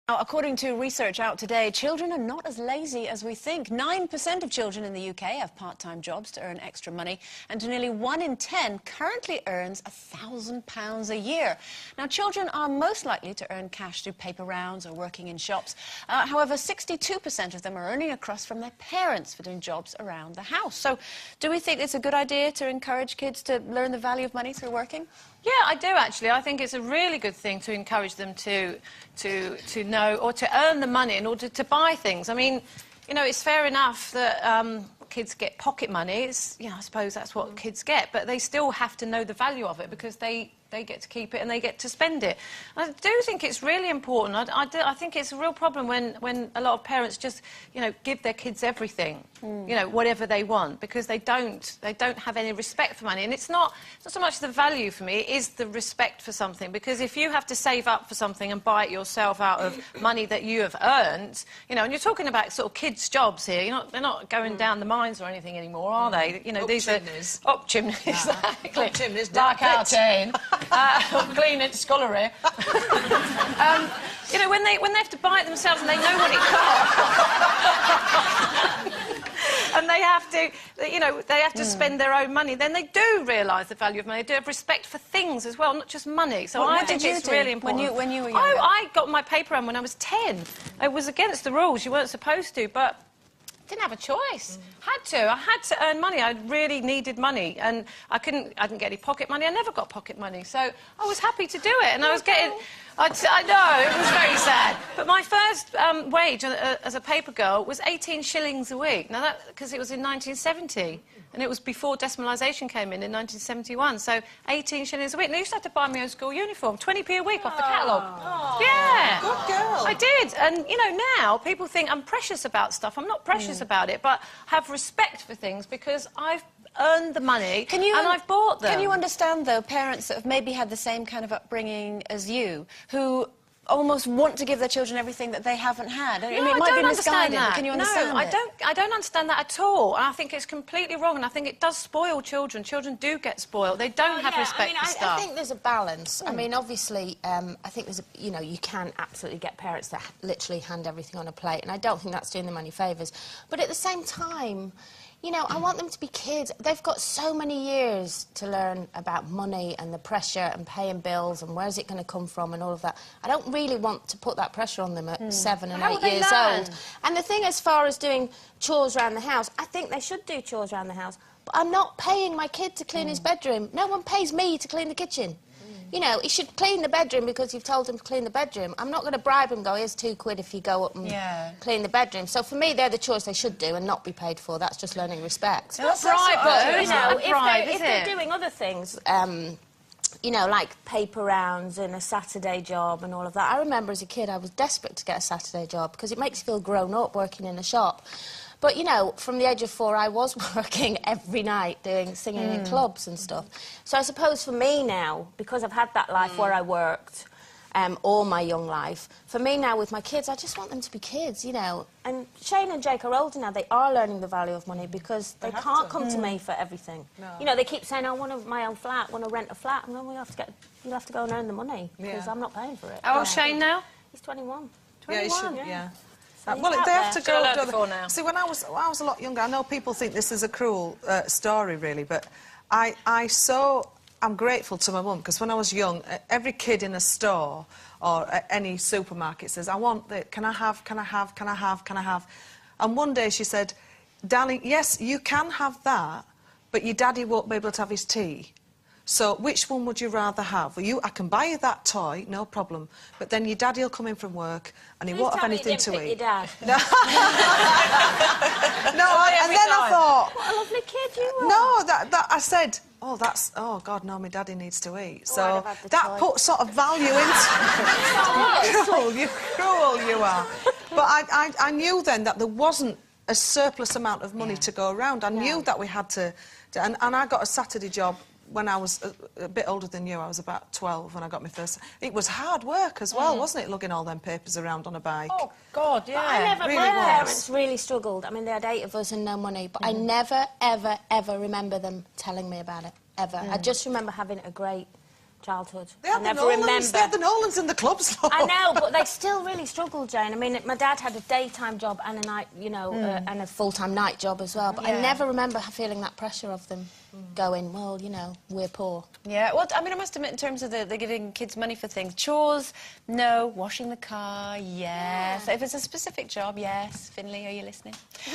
Now, according to research out today, children are not as lazy as we think. 9% of children in the UK have part-time jobs to earn extra money, and nearly 1 in 10 currently earns £1,000 a year. Now, children are most likely to earn cash through paper rounds or working in shops. However, 62% of them are earning a crust from their parents for doing jobs around the house. So, do we think it's a good idea to encourage kids to learn the value of money through working? Yeah, I do actually. I think it's a really good thing to encourage them to know or to earn the money in order to buy things. I mean, you know, it's fair enough that kids get pocket money. It's, you know, I suppose that's what kids get, but they still have to know the value of it because they get to keep it and they get to spend it. I do think it's really important. I think it's a real problem when a lot of parents just, you know, give their kids everything, you know, whatever they want, because they don't have any respect for money. And it's not so much the value for me, it is the respect for something. Because if you have to save up for something and buy it yourself out of money that you have earned, you know, and you're talking about sort of kids' jobs here, they're not going down the mines or anything anymore, are they? You know, up these chimneys. are up chimneys. Exactly. Up chimneys, like our chain. Clean it, scullery. You know, when they have to buy it themselves and they know what it costs, and they have to, you know, they have to spend their own money, then they do realise the value of money. They do have respect for things as well, not just money. So I think it's really important. When you were younger? I got my paper round when I was 10. It was against the rules. You weren't supposed to, but didn't have a choice. I had to earn money. I really needed money, and I didn't get any pocket money. I never got pocket money, so I was happy to do it. And I was getting, I know, it was very sad. But my first wage as a paper girl was 18 shillings a week. Now that, because it was in 1970, and it was before decimalisation came in 1971. So 18 shillings a week. And I used to have to buy my own school uniform, 20p a week off the catalogue. Yeah. Good girl. I did. And, you know, now people think I'm precious about stuff. I'm not precious about it, but have respect for things because I've earned the money and I've bought them. Can you understand, though, parents that have maybe had the same kind of upbringing as you, who almost want to give their children everything that they haven't had? I mean, it might be misguided, but can you understand that? No, I don't understand that at all. And I think it's completely wrong, and I think it does spoil children. Children do get spoiled. They don't have respect for stuff. I think there's a balance. I mean, obviously, I think there's you know, you can absolutely get parents that literally hand everything on a plate, and I don't think that's doing them any favours. But at the same time, you know, I want them to be kids. They've got so many years to learn about money and the pressure and paying bills and where's it going to come from and all of that. I don't really want to put that pressure on them at 7 and 8 years old. And the thing as far as doing chores around the house, I think they should do chores around the house. But I'm not paying my kid to clean his bedroom. No one pays me to clean the kitchen. You know, he should clean the bedroom because you've told him to clean the bedroom. I'm not going to bribe him and go, here's £2 if you go up and clean the bedroom. So for me, they're the chores they should do and not be paid for. That's just learning respect. That's bribe, though. You know, if they're doing other things, you know, like paper rounds and a Saturday job and all of that. I remember as a kid I was desperate to get a Saturday job because it makes you feel grown up working in a shop. But, you know, from the age of 4, I was working every night singing in clubs and stuff. So I suppose for me now, because I've had that life where I worked all my young life, for me now with my kids, I just want them to be kids, you know. And Shane and Jake are older now. They are learning the value of money because they can't come to me for everything. No. You know, they keep saying, I want my own flat, I want to rent a flat. And then you'll have to go and earn the money because I'm not paying for it. How old's Shane now? He's 21. 21? Yeah. So well, they have to go... now. See, when I was a lot younger, I know people think this is a cruel story, really, but I'm grateful to my mum, because when I was young, every kid in a store or at any supermarket says, I want that, can I have, can I have, can I have, can I have? And one day she said, darling, yes, you can have that, but your daddy won't be able to have his tea. So which one would you rather have? Well, I can buy you that toy, no problem, but then your daddy will come in from work and he won't have anything to eat. Your dad. No, and then I thought... What a lovely kid you were. No, I said, oh, God, no, my daddy needs to eat. So that put sort of value into... Cruel you are. But I knew then that there wasn't a surplus amount of money to go around. I knew that we had to... And I got a Saturday job when I was a bit older than you. I was about 12 when I got my first... It was hard work as well, wasn't it, lugging all them papers around on a bike? Oh, God, yeah. My parents really struggled. I mean, they had 8 of us and no money, but I never, ever, ever remember them telling me about it, ever. I just remember having a great childhood. They had I never the Nolans. remember. They had the Nolans in the clubs. I know, but they still really struggled, Jane. I mean, my dad had a daytime job and a night, you know, and a full-time night job as well. But I never remember feeling that pressure of them going, well, you know, we're poor. Yeah, well, I mean, I must admit, in terms of the giving kids money for things, chores, no. Washing the car, yes. If it's a specific job, yes. Finley, are you listening?